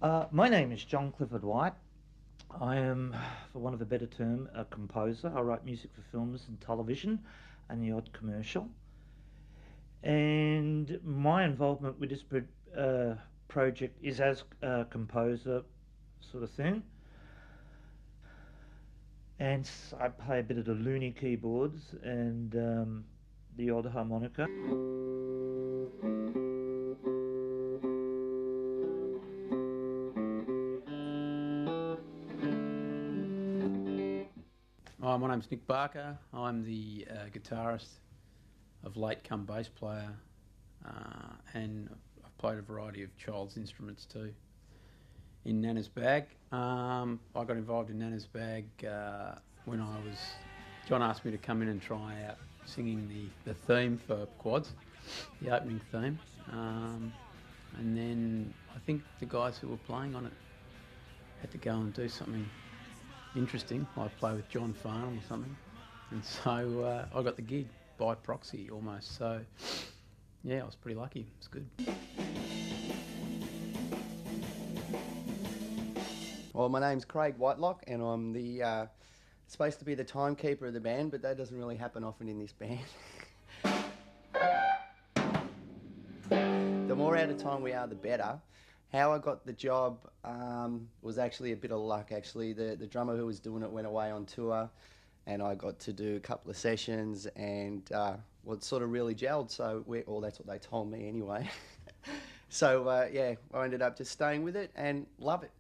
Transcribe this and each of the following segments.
My name is John Clifford White. I am, for want of a better term, a composer. I write music for films and television and the odd commercial. And my involvement with this project is as a composer sort of thing. And I play a bit of the loony keyboards and the odd harmonica. Hi, my name's Nick Barker. I'm the guitarist of late come bass player, and I've played a variety of child's instruments too. In Nana's Bag, I got involved in Nana's Bag when John asked me to come in and try out singing the theme for Quads, the opening theme, and then I think the guys who were playing on it had to go and do something interesting, like play with John Farnham or something, and so I got the gig by proxy almost. So yeah, I was pretty lucky. It's good. Well, my name's Craig Whitelock, and I'm the supposed to be the timekeeper of the band, but that doesn't really happen often in this band. The more out of time we are, the better. How I got the job was actually a bit of luck, actually. The drummer who was doing it went away on tour, and I got to do a couple of sessions, and it sort of really gelled, so that's what they told me anyway. So, yeah, I ended up just staying with it and love it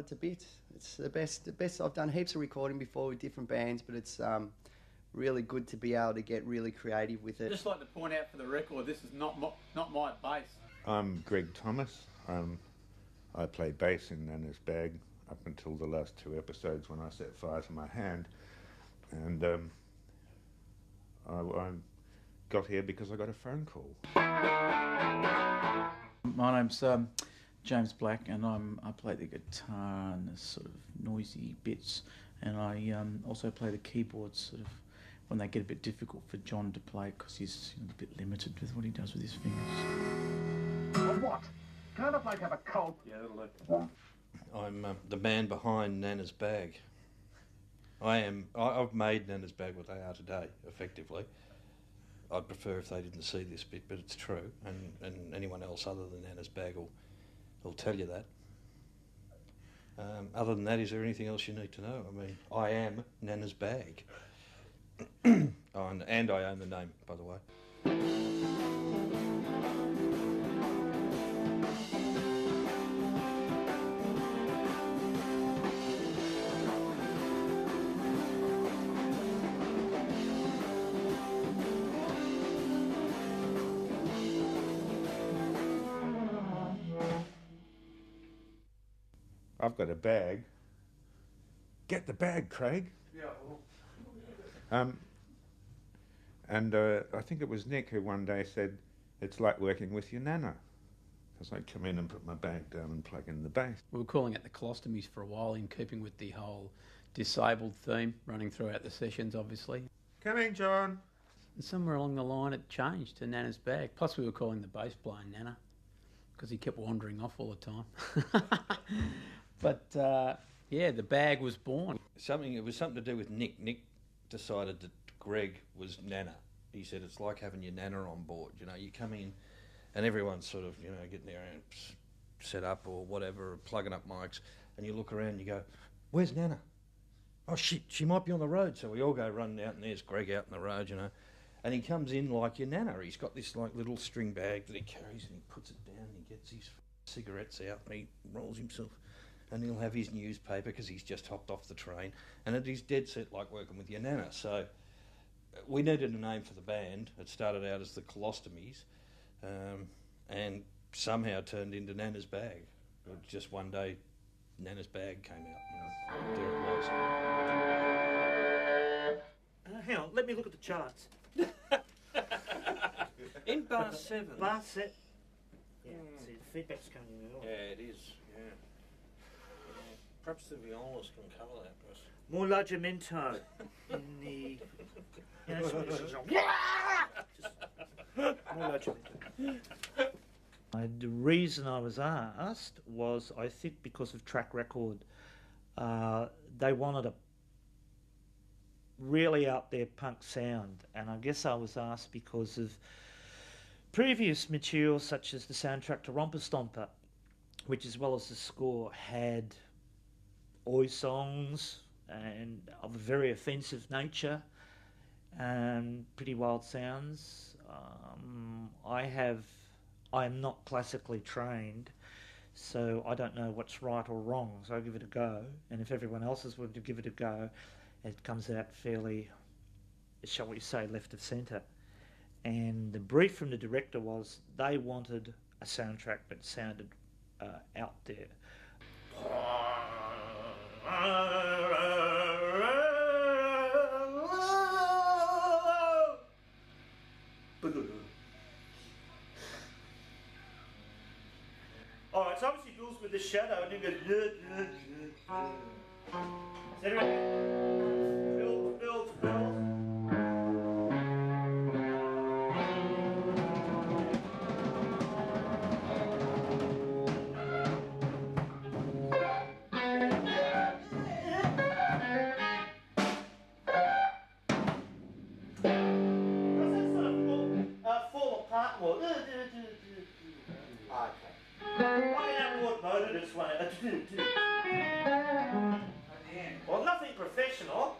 to bits. It's the best. I've done heaps of recording before with different bands, but it's really good to be able to get really creative with it. Just like to point out for the record, this is not my bass. I'm Greg Thomas. I play bass in Nana's Bag up until the last 2 episodes when I set fire to my hand, and I got here because I got a phone call. My name's James Black, and I play the guitar and the sort of noisy bits, and I also play the keyboards sort of when they get a bit difficult for John to play because he's a bit limited with what he does with his fingers. What? Can't a bloke have a cold? Yeah, that'll do. I'm the man behind Nana's Bag. I've made Nana's Bag what they are today, effectively. I'd prefer if they didn't see this bit, but it's true, and anyone else other than Nana's Bag will tell you that. Other than that, is there anything else you need to know? I mean, I am Nana's Bag. And I own the name, by the way. I've got a bag. Get the bag, Craig. Yeah. And I think it was Nick who one day said, it's like working with your nana. Because I come in and put my bag down and plug in the bass. We were calling it the colostomies for a while, in keeping with the whole disabled theme running throughout the sessions, obviously. Coming, John. And somewhere along the line it changed to Nana's Bag. Plus we were calling the bass player Nana because he kept wandering off all the time. But yeah, the bag was born. It was something to do with Nick. Nick decided that Greg was Nana. He said it's like having your Nana on board. You know, you come in and everyone's sort of, getting their own set up or whatever, or plugging up mics, and you look around and you go, where's Nana? Oh shit, she might be on the road. So we all go running out, and there's Greg out on the road, and he comes in like your Nana. He's got this like little string bag that he carries, and he puts it down, and he gets his cigarettes out, and he rolls himself, and he'll have his newspaper because he's just hopped off the train, and it is dead set like working with your Nana. So we needed a name for the band. It started out as the Colostomies, and somehow turned into Nana's Bag. Just one day, Nana's Bag came out, and there it was. Hang on, let me look at the charts. In bar 7. Bar 7. Yeah, see, the feedback's coming in early. Yeah, it is, yeah. Perhaps the violas can cover that. More largemento in the... just more largemento. The reason I was asked was, I think, because of track record. They wanted a really out there punk sound, and I guess I was asked because of previous material such as the soundtrack to Romper Stomper, which, as well as the score, had oi songs and of a very offensive nature and pretty wild sounds. I am not classically trained, so I don't know what's right or wrong, so I give it a go, and if everyone else is willing to give it a go, it comes out fairly, shall we say, left of centre. And the brief from the director was they wanted a soundtrack that sounded out there. Alright, so obviously it goes with the shadow and then goes. Is everyone? Builds. Fall apart more. This one. Well, nothing professional.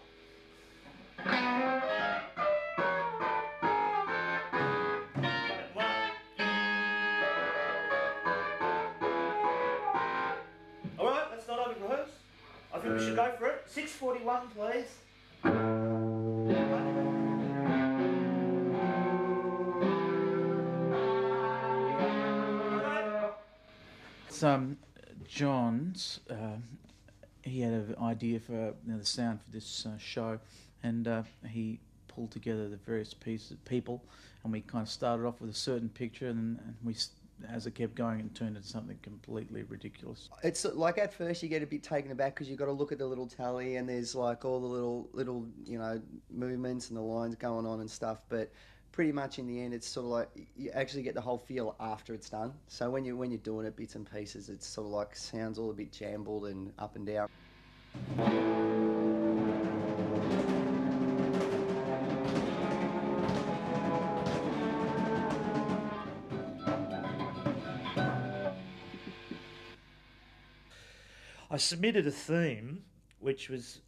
Alright, let's not over rehearse. I think we should go for it. 6:41, please. John's, he had an idea for the sound for this show, and he pulled together the various people, and we kind of started off with a certain picture, and we, as it kept going, it turned into something completely ridiculous. It's like at first you get a bit taken aback because you've got to look at the little tally and there's like all the little movements and the lines going on and stuff, but pretty much in the end it's sort of like you actually get the whole feel after it's done. So when you're doing it bits and pieces, it's sort of like sounds all a bit jumbled and up and down. I submitted a theme which was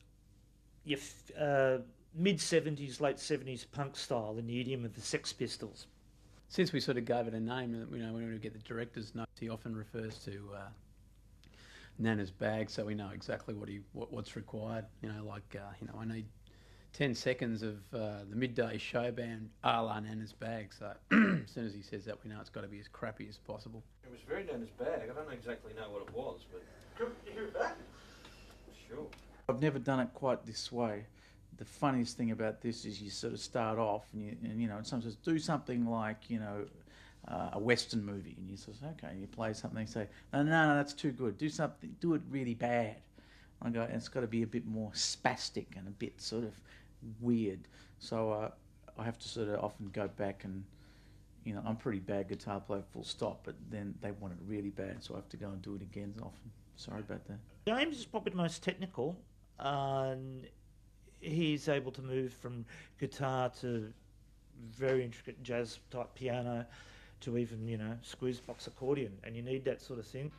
your mid-70s, late 70s punk style in the idiom of the Sex Pistols. Since we sort of gave it a name, when we get the director's notes, he often refers to Nana's bag, so we know exactly what's required. I need 10 seconds of the midday show band a la Nana's bag, so as soon as he says that, we know it's got to be as crappy as possible. It was very Nana's bag. I don't exactly know what it was, but... Could you hear it back? Sure. I've never done it quite this way. The funniest thing about this is you sort of start off and sometimes do something like, a Western movie, and you sort of say, okay, you play something, and say, no, that's too good. Do it really bad. I go, and it's got to be a bit more spastic and a bit sort of weird. So I have to sort of often go back and, I'm a pretty bad guitar player, full stop, but then they want it really bad, so I have to go and do it again often. Sorry about that. James is probably the most technical, and he's able to move from guitar to very intricate jazz type piano to even, squeeze box accordion, and you need that sort of thing.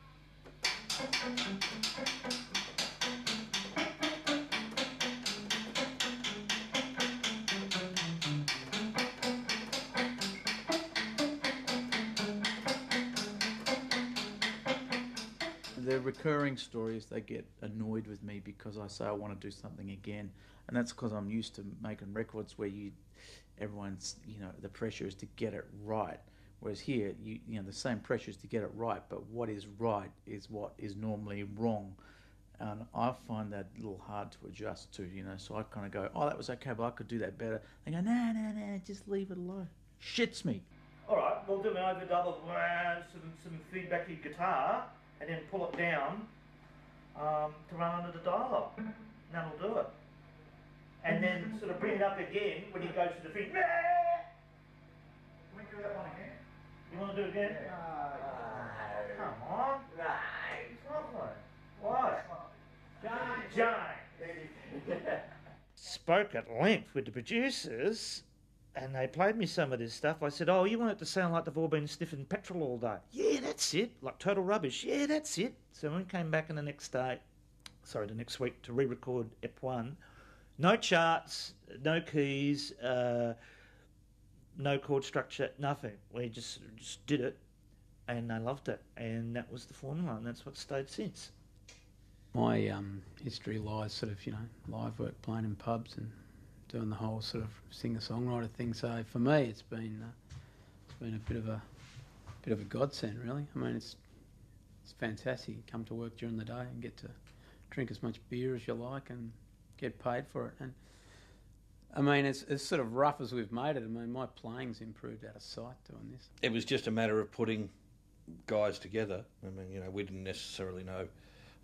The recurring stories, they get annoyed with me because I say I want to do something again, and that's because I'm used to making records where everyone's, the pressure is to get it right, whereas here, the same pressure is to get it right, but what is right is what is normally wrong, and I find that a little hard to adjust to, so I kind of go, oh, that was okay, but I could do that better. They go, no, just leave it alone. Shits me. All right, we'll do an overdub of some feedback in guitar, and then pull it down to run under the dialogue. And that'll do it. And then sort of bring it up again when he goes to the thing. Can we do that one again? You want to do it again? Come on. No. It's lovely. What? Jane. Spoke at length with the producers, and they played me some of this stuff. I said, oh, you want it to sound like they've all been sniffing petrol all day? Yeah, that's it. Like total rubbish. Yeah, that's it. So when we came back in the next week to re-record EP1, no charts, no keys, no chord structure, nothing. We just did it, and they loved it, and that was the formula, and that's what stayed since. My history lies sort of, live work, playing in pubs and doing the whole sort of singer-songwriter thing. So for me, it's been a bit of a godsend, really. I mean, it's fantastic. You come to work during the day and get to drink as much beer as you like and get paid for it. And I mean, it's sort of rough as we've made it. I mean, my playing's improved out of sight doing this. It was just a matter of putting guys together. I mean, we didn't necessarily know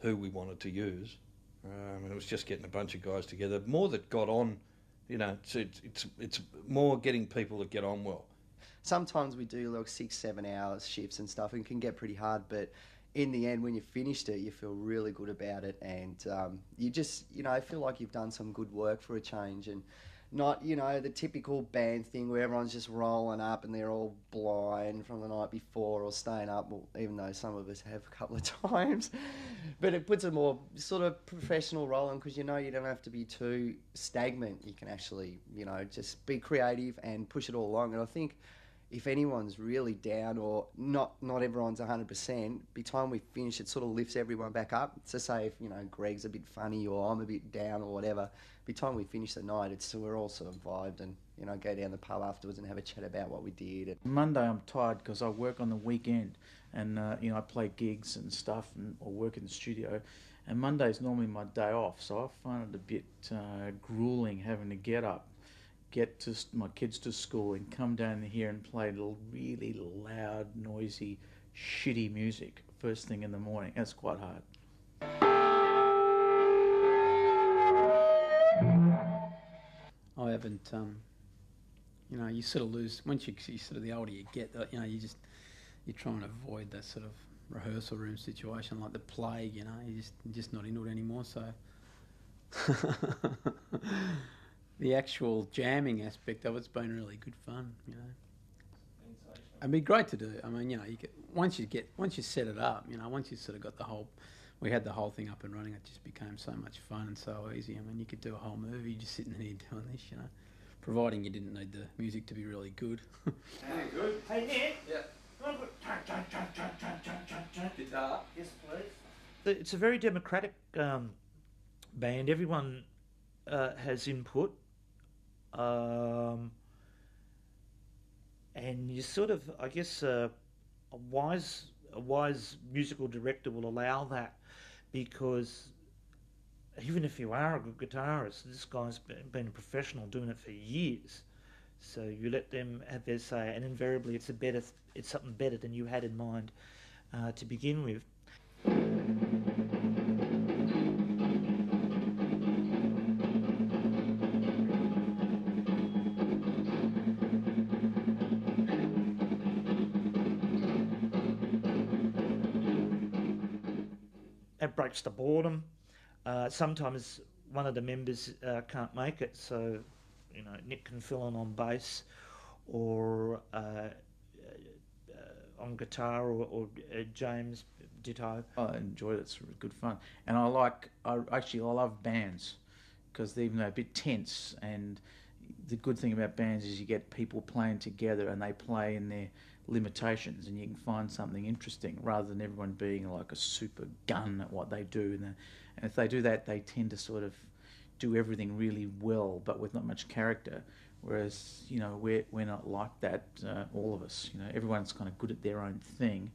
who we wanted to use. It was just getting a bunch of guys together. More that got on, it's more getting people that get on well. Sometimes we do like 6-7 hours shifts and stuff, and it can get pretty hard, but in the end, when you finished it, you feel really good about it, and you just, feel like you've done some good work for a change, and not, the typical band thing where everyone's just rolling up and they're all blind from the night before or staying up, well, even though some of us have a couple of times. But it puts a more sort of professional role in, because you don't have to be too stagnant. You can actually, just be creative and push it all along. And I think if anyone's really down or not everyone's 100%, by the time we finish, it sort of lifts everyone back up. So say if, Greg's a bit funny or I'm a bit down or whatever, by the time we finish the night, we're all sort of vibed and, go down the pub afterwards and have a chat about what we did. Monday I'm tired because I work on the weekend and, I play gigs and stuff or work in the studio. And Monday's normally my day off, so I find it a bit grueling having to get up, get to my kids to school and come down here and play really loud, noisy, shitty music first thing in the morning. That's quite hard. I haven't, you sort of lose, once you sort of the older you get, you try and avoid that sort of rehearsal room situation like the plague, you're just not into it anymore, so... The actual jamming aspect of it's been really good fun, It'd be great to do. I mean, once you set it up, once you sort of got we had the whole thing up and running, it just became so much fun and so easy. I mean, you could do a whole movie just sitting there doing this, providing you didn't need the music to be really good. Good. Hey, Nick. Yeah. Guitar. Yes, please. It's a very democratic band. Everyone has input. And you sort of, I guess, a wise musical director will allow that, because even if you are a good guitarist, this guy's been a professional doing it for years. So you let them have their say, and invariably it's something better than you had in mind to begin with. It breaks the boredom. Sometimes one of the members can't make it, so Nick can fill in on bass or on guitar, or James ditto. I enjoyed it. It's really good fun, and I love bands, because even though they're a bit tense, and the good thing about bands is you get people playing together and they play in their limitations, and you can find something interesting rather than everyone being like a super gun at what they do. And if they do that, they tend to sort of do everything really well, but with not much character. Whereas we're not like that. All of us, everyone's kind of good at their own thing,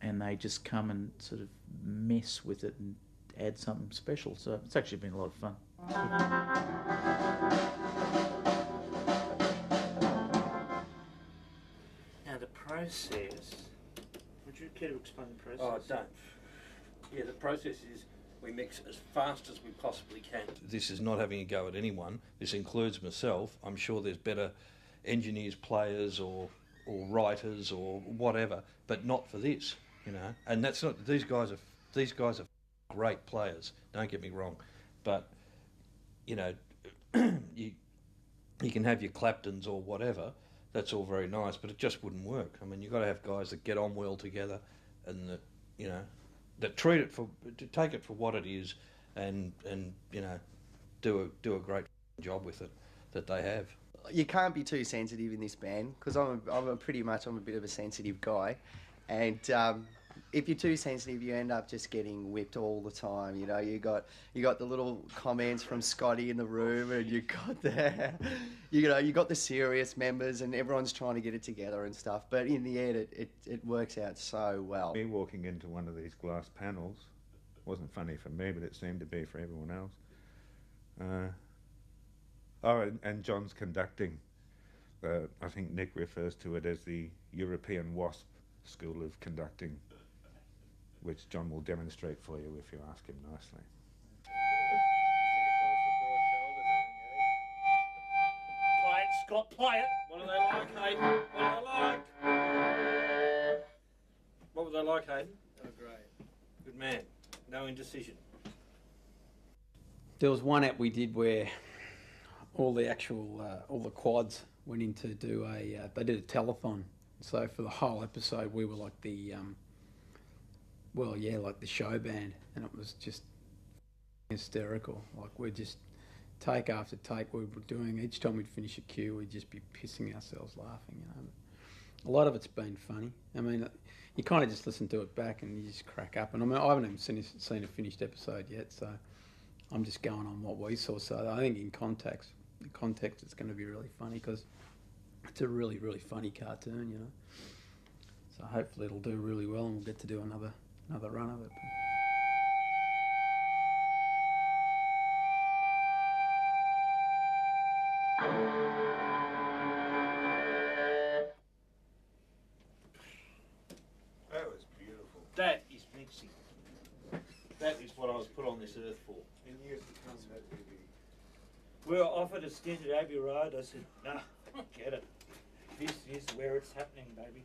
and they just come and sort of mess with it and add something special. So it's actually been a lot of fun. Process. Would you care to explain the process? Oh, don't. Yeah, the process is we mix as fast as we possibly can. This is not having a go at anyone. This includes myself. I'm sure there's better engineers, players, or or writers or whatever, but not for this, you know. And that's not, these guys are great players. Don't get me wrong, but you know, you can have your Claptons or whatever. That's all very nice, but it just wouldn't work. I mean, you've got to have guys that get on well together, and that, you know, that take it for what it is, and you know, do a great job with it that they have. You can't be too sensitive in this band because I'm a bit of a sensitive guy, and if you're too sensitive, you end up just getting whipped all the time. You know, you got the little comments from Scotty in the room, and you got the serious members, and everyone's trying to get it together and stuff. But in the end, it works out so well. Me walking into one of these glass panels wasn't funny for me, but it seemed to be for everyone else. And John's conducting. I think Nick refers to it as the European WASP School of Conducting, which John will demonstrate for you if you ask him nicely. Play it, Scott, play it. What do they like, Hayden? What do they like? What would they like, Hayden? Oh, great. Good man. No indecision. There was one app we did where all the quads went in to do they did a telethon. So for the whole episode, we were like the like the show band, and it was just hysterical. Like we'd just take after take we were doing. Each time we'd finish a cue, we'd just be pissing ourselves laughing. You know, but a lot of it's been funny. I mean, you kind of just listen to it back and you just crack up. And I mean, I haven't even seen a finished episode yet, so I'm just going on what we saw. So I think in context, it's going to be really funny because it's a really, really funny cartoon, you know. So hopefully it'll do really well and we'll get to do another run of it. That was beautiful. That is mixing. That is what I was put on this earth for. In years to come, that will be. We were offered a stint at Abbey Road. I said, no, get it. This is where it's happening, baby.